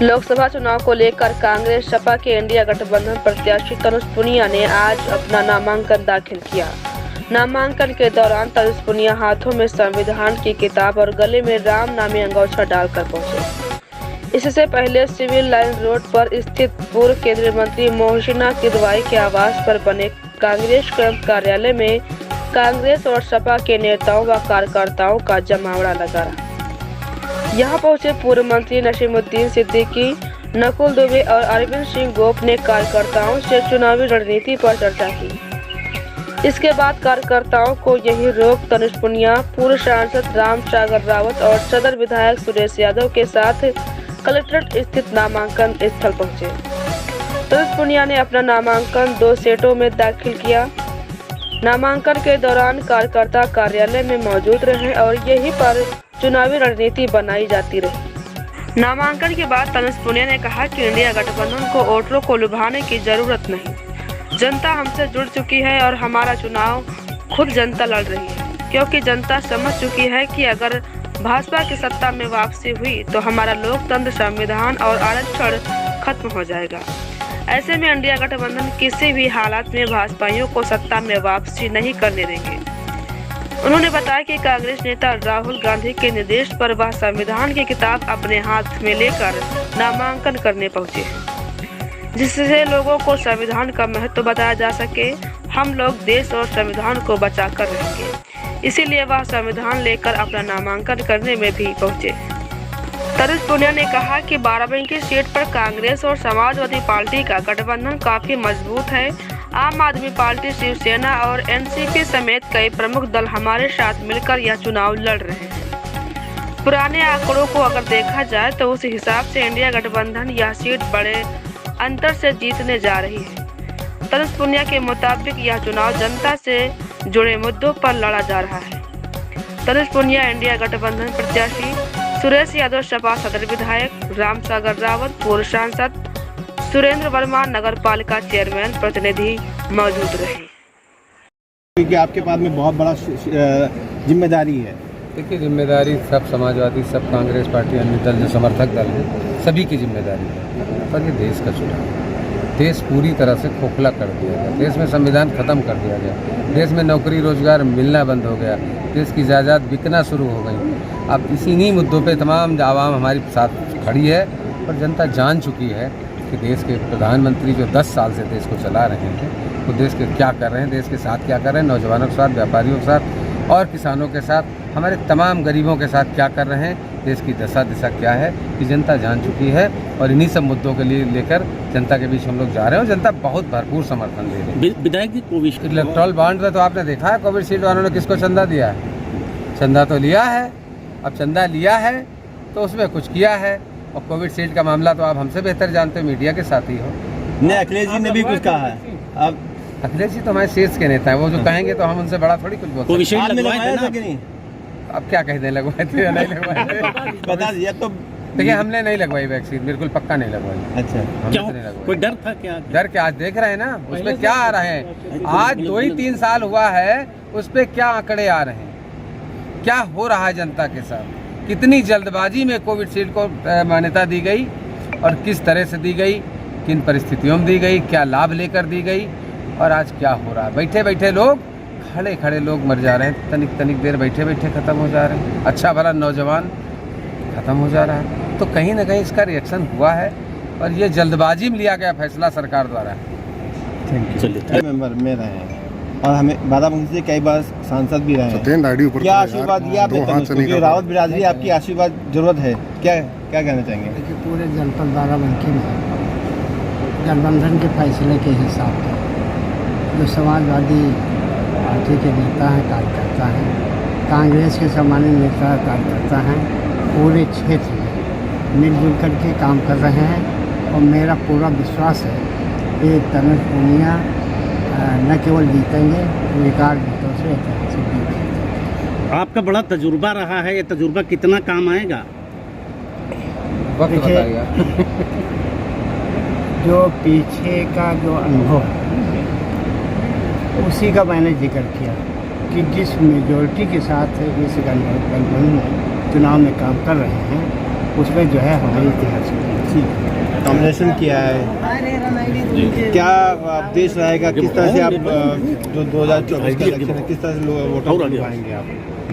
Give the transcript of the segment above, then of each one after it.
लोकसभा चुनाव को लेकर कांग्रेस सपा के इंडिया गठबंधन प्रत्याशी तनुज पुनिया ने आज अपना नामांकन दाखिल किया। नामांकन के दौरान तनुज पुनिया हाथों में संविधान की किताब और गले में राम नामी अंगोछा डालकर पहुंचे। इससे पहले सिविल लाइन रोड पर स्थित पूर्व केंद्रीय मंत्री मोहसिना किदवाई के आवास पर बने कांग्रेस कैंप कार्यालय में कांग्रेस और सपा के नेताओं व कार्यकर्ताओं का जमावड़ा लगा रहा। यहाँ पहुंचे पूर्व मंत्री नसीमुद्दीन सिद्दीकी, नकुल दुबे और अरविंद सिंह गोप ने कार्यकर्ताओं से चुनावी रणनीति पर चर्चा की। इसके बाद कार्यकर्ताओं को यहीं रोक तनुज पुनिया, पूर्व सांसद राम सागर रावत और सदर विधायक सुरेश यादव के साथ कलेक्ट्रेट स्थित नामांकन स्थल पहुंचे। तनुज पुनिया ने अपना नामांकन 2 सेटों में दाखिल किया। नामांकन के दौरान कार्यकर्ता कार्यालय में मौजूद रहे और यहीं पर चुनावी रणनीति बनाई जाती रही। नामांकन के बाद तनुज पुनिया ने कहा कि इंडिया गठबंधन को वोटरों को लुभाने की जरूरत नहीं। जनता हमसे जुड़ चुकी है और हमारा चुनाव खुद जनता लड़ रही है, क्योंकि जनता समझ चुकी है कि अगर भाजपा की सत्ता में वापसी हुई तो हमारा लोकतंत्र, संविधान और आरक्षण खत्म हो जाएगा। ऐसे में इंडिया गठबंधन किसी भी हालात में भाजपाइयों को सत्ता में वापसी नहीं करने देंगे। उन्होंने बताया कि कांग्रेस नेता राहुल गांधी के निर्देश पर वह संविधान की किताब अपने हाथ में लेकर नामांकन करने पहुंचे हैं, जिससे लोगों को संविधान का महत्व बताया जा सके। हम लोग देश और संविधान को बचाकर रहेंगे, इसीलिए वह संविधान लेकर अपना नामांकन करने में भी पहुंचे। तनुज पुनिया ने कहा कि बाराबंकी सीट पर कांग्रेस और समाजवादी पार्टी का गठबंधन काफी मजबूत है। आम आदमी पार्टी, शिवसेना और एनसीपी समेत कई प्रमुख दल हमारे साथ मिलकर यह चुनाव लड़ रहे हैं। पुराने आंकड़ों को अगर देखा जाए तो उस हिसाब से इंडिया गठबंधन यह सीट बड़े अंतर से जीतने जा रही है। तनुज पुनिया के मुताबिक यह चुनाव जनता से जुड़े मुद्दों पर लड़ा जा रहा है। तनुज पुनिया इंडिया गठबंधन प्रत्याशी सुरेश यादव, सपा सदर विधायक राम सागर रावत, पूर्व सांसद सुरेंद्र वर्मा, नगर पालिका चेयरमैन प्रतिनिधि मौजूद रहे। क्योंकि आपके पास में बहुत बड़ा जिम्मेदारी है। देखिए, जिम्मेदारी सब समाजवादी, सब कांग्रेस पार्टी, अन्य दल जो समर्थक दल हैं, सभी की जिम्मेदारी है। पर ये देश का चुनाव है। देश पूरी तरह से खोखला कर दिया गया, देश में संविधान खत्म कर दिया गया, देश में नौकरी रोजगार मिलना बंद हो गया, देश की जायदाद बिकना शुरू हो गई। अब इसी मुद्दों पे तमाम आवाम हमारी साथ खड़ी है और जनता जान चुकी है कि देश के प्रधानमंत्री जो 10 साल से देश को चला रहे हैं वो देश के क्या कर रहे हैं, देश के साथ क्या कर रहे हैं, नौजवानों के साथ, व्यापारियों के साथ और किसानों के साथ, हमारे तमाम गरीबों के साथ क्या कर रहे हैं, देश की दशा दिशा क्या है, कि जनता जान चुकी है। और इन्हीं सब मुद्दों के लिए लेकर जनता के बीच हम लोग जा रहे हैं और जनता बहुत भरपूर समर्थन दे रही है। विधायक जी, कोविड इलेक्ट्रॉल बॉन्ड में तो आपने देखा है कोविशील्ड वालों ने किसको चंदा दिया है। चंदा तो लिया है, अब चंदा लिया है तो उसमें कुछ किया है। और कोविशील्ड का मामला तो आप हमसे बेहतर जानते हो, मीडिया के साथ ही हो। नहीं, अखिलेश जी ने भी कुछ कहा है। अब अखिलेश जी तो हमारे शीर्ष के नेता है, वो जो कहेंगे तो हम उनसे बड़ा थोड़ी कुछ बोल सकते हैं। अब क्या कहने लगवाए थे या नहीं लगवाए थे बता दिया तो। देखिए, हमने नहीं लगवाई वैक्सीन, बिल्कुल पक्का नहीं लगवाई। अच्छा, हमने नहीं लगवाई। कोई डर था क्या? डर क्या, आज देख रहे हैं ना उसपे क्या आ रहे हैं। आज 2 ही 3 साल हुआ है, उस पे क्या आंकड़े आ रहे हैं, क्या हो रहा है जनता के साथ, कितनी जल्दबाजी में कोविशील्ड को मान्यता दी गई और किस तरह से दी गई, किन परिस्थितियों में दी गई, क्या लाभ लेकर दी गई और आज क्या हो रहा है। बैठे बैठे लोग, खड़े खड़े लोग मर जा रहे हैं, तनिक तनिक देर बैठे बैठे ख़त्म हो जा रहे हैं। अच्छा भला नौजवान ख़त्म हो जा रहा है। तो कहीं ना कहीं इसका रिएक्शन हुआ है और ये जल्दबाजी में लिया गया फैसला सरकार द्वारा। चलिए, मेंबर में रहे हैं और हमें बाराबंकी से कई बार सांसद भी रहे हैं। क्या आशीर्वाद दिया आपने? क्योंकि रावत बिरादरी आपकी आशीर्वाद जरूरत है, क्या क्या कहना चाहेंगे? देखिए, पूरे जनपद बाराबंकी में गठबंधन के फैसले के हिसाब से जो समाजवादी पार्टी के नेता हैं, कार्यकर्ता हैं, कांग्रेस के सामान्य नेता कार्यकर्ता हैं, पूरे क्षेत्र में मिलजुल करके काम कर रहे हैं। और मेरा पूरा विश्वास है कि तनुज पुनिया न केवल जीतेंगे, रिकॉर्ड वोटों से ऐतिहासिक जीतेंगे। आपका बड़ा तजुर्बा रहा है, ये तजुर्बा कितना काम आएगा? वक्त बताएगा। जो पीछे का जो अनुभव है उसी का मैंने जिक्र किया कि जिस मेजॉरिटी के साथ इस गठबंधन में चुनाव में काम कर रहे हैं उसमें जो है हमारी इतिहास होगी। नॉमिनेशन किया है, क्या आप देश रहेगा, किस तरह से आप जो 2024 का इलेक्शन है किस तरह से वोटों को लुभाएंगे आप?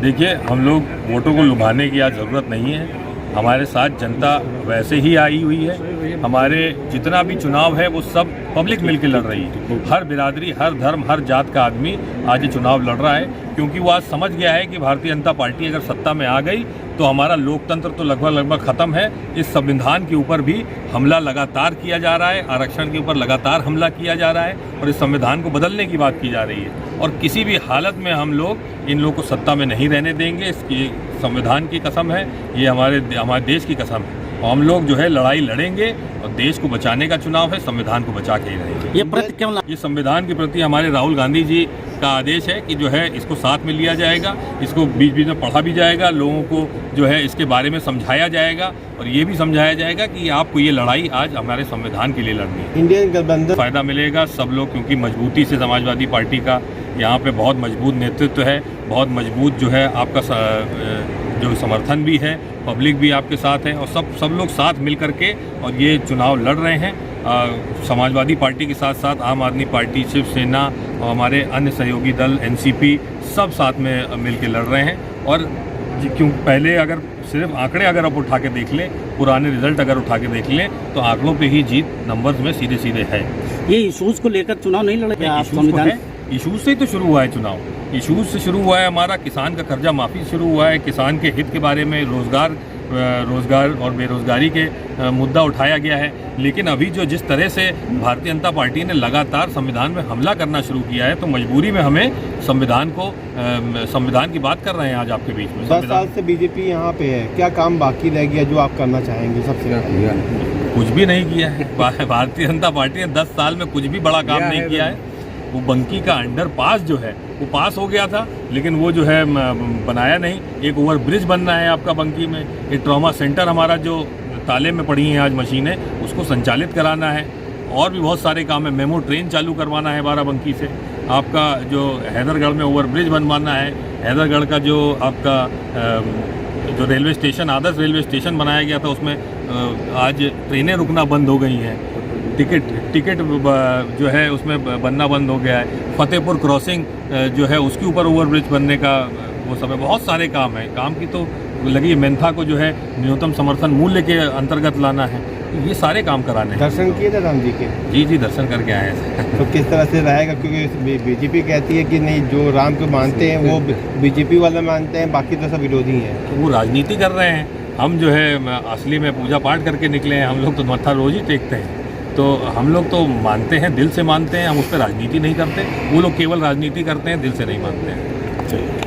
देखिए, हम लोग वोटों को लुभाने की आज ज़रूरत नहीं है। हमारे साथ जनता वैसे ही आई हुई है। हमारे जितना भी चुनाव है वो सब पब्लिक मिलकर लड़ रही है। हर बिरादरी, हर धर्म, हर जात का आदमी आज ये चुनाव लड़ रहा है, क्योंकि वो आज समझ गया है कि भारतीय जनता पार्टी अगर सत्ता में आ गई तो हमारा लोकतंत्र तो लगभग ख़त्म है। इस संविधान के ऊपर भी हमला लगातार किया जा रहा है, आरक्षण के ऊपर लगातार हमला किया जा रहा है और इस संविधान को बदलने की बात की जा रही है। और किसी भी हालत में हम लोग इन लोगों को सत्ता में नहीं रहने देंगे। इसकी संविधान की कसम है, ये हमारे देश की कसम है। और हम लोग जो है लड़ाई लड़ेंगे और देश को बचाने का चुनाव है, संविधान को बचा के ही रहेंगे। ये प्रति क्यों ये संविधान के प्रति हमारे राहुल गांधी जी का आदेश है कि जो है इसको साथ में लिया जाएगा, इसको बीच बीच में पढ़ा भी जाएगा, लोगों को जो है इसके बारे में समझाया जाएगा और ये भी समझाया जाएगा कि आपको ये लड़ाई आज हमारे संविधान के लिए लड़नी है। इंडियन गठबंधन फ़ायदा मिलेगा सब लोग, क्योंकि मजबूती से समाजवादी पार्टी का यहाँ पे बहुत मजबूत नेतृत्व है, बहुत मजबूत जो है आपका जो समर्थन भी है, पब्लिक भी आपके साथ है और सब लोग साथ मिल करके और ये चुनाव लड़ रहे हैं। समाजवादी पार्टी के साथ साथ आम आदमी पार्टी, शिवसेना और हमारे अन्य सहयोगी दल एनसीपी सब साथ में मिल के लड़ रहे हैं। और क्यों पहले अगर सिर्फ आंकड़े अगर आप उठा के देख लें, पुराने रिजल्ट अगर उठा के देख लें तो आंकड़ों पे ही जीत नंबर्स में सीधे सीधे है। ये इशूज़ को लेकर चुनाव नहीं लड़ेंगे आप? संविधान इशूज़ से ही तो शुरू हुआ है चुनाव, इशूज़ से शुरू हुआ है हमारा। किसान का कर्जा माफ़ी शुरू हुआ है, किसान के हित के बारे में रोज़गार और बेरोज़गारी के मुद्दा उठाया गया है। लेकिन अभी जो जिस तरह से भारतीय जनता पार्टी ने लगातार संविधान में हमला करना शुरू किया है तो मजबूरी में हमें संविधान की बात कर रहे हैं आज आपके बीच में। 10 साल से बीजेपी यहाँ पे है, क्या काम बाकी रह गया जो आप करना चाहेंगे? सबसे कुछ भी नहीं किया है भारतीय जनता पार्टी ने 10 साल में, कुछ भी बड़ा काम नहीं किया है। वो बंकी का अंडरपास जो है वो पास हो गया था, लेकिन वो जो है बनाया नहीं। एक ओवर ब्रिज बनना है आपका बंकी में, एक ट्रॉमा सेंटर हमारा जो ताले में पड़ी हैं आज मशीनें, उसको संचालित कराना है। और भी बहुत सारे काम है, मेमो ट्रेन चालू करवाना है बाराबंकी से, आपका जो हैदरगढ़ में ओवर ब्रिज बनवाना है, हैदरगढ़ का जो आपका जो रेलवे स्टेशन, आदर्श रेलवे स्टेशन बनाया गया था उसमें आज ट्रेनें रुकना बंद हो गई हैं, टिकट जो है उसमें बनना बंद हो गया है। फतेहपुर क्रॉसिंग जो है उसके ऊपर ओवरब्रिज बनने का वो सब है। बहुत सारे काम है, काम की तो लगी। मेंथा को जो है न्यूनतम समर्थन मूल्य के अंतर्गत लाना है, ये सारे काम कराने हैं। दर्शन किए थे राम जी के? जी दर्शन करके आए हैं। तो किस तरह से रहेगा, क्योंकि बीजेपी कहती है कि नहीं, जो राम को मानते हैं वो बीजेपी वाले मानते हैं, बाकी तो सब विरोधी हैं। वो राजनीति कर रहे हैं, हम जो है असली में पूजा पाठ करके निकले हैं। हम लोग तो मत्था रोज ही टेकते हैं, तो हम लोग तो मानते हैं, दिल से मानते हैं, हम उस पर राजनीति नहीं करते। वो लोग केवल राजनीति करते हैं, दिल से नहीं मानते हैं।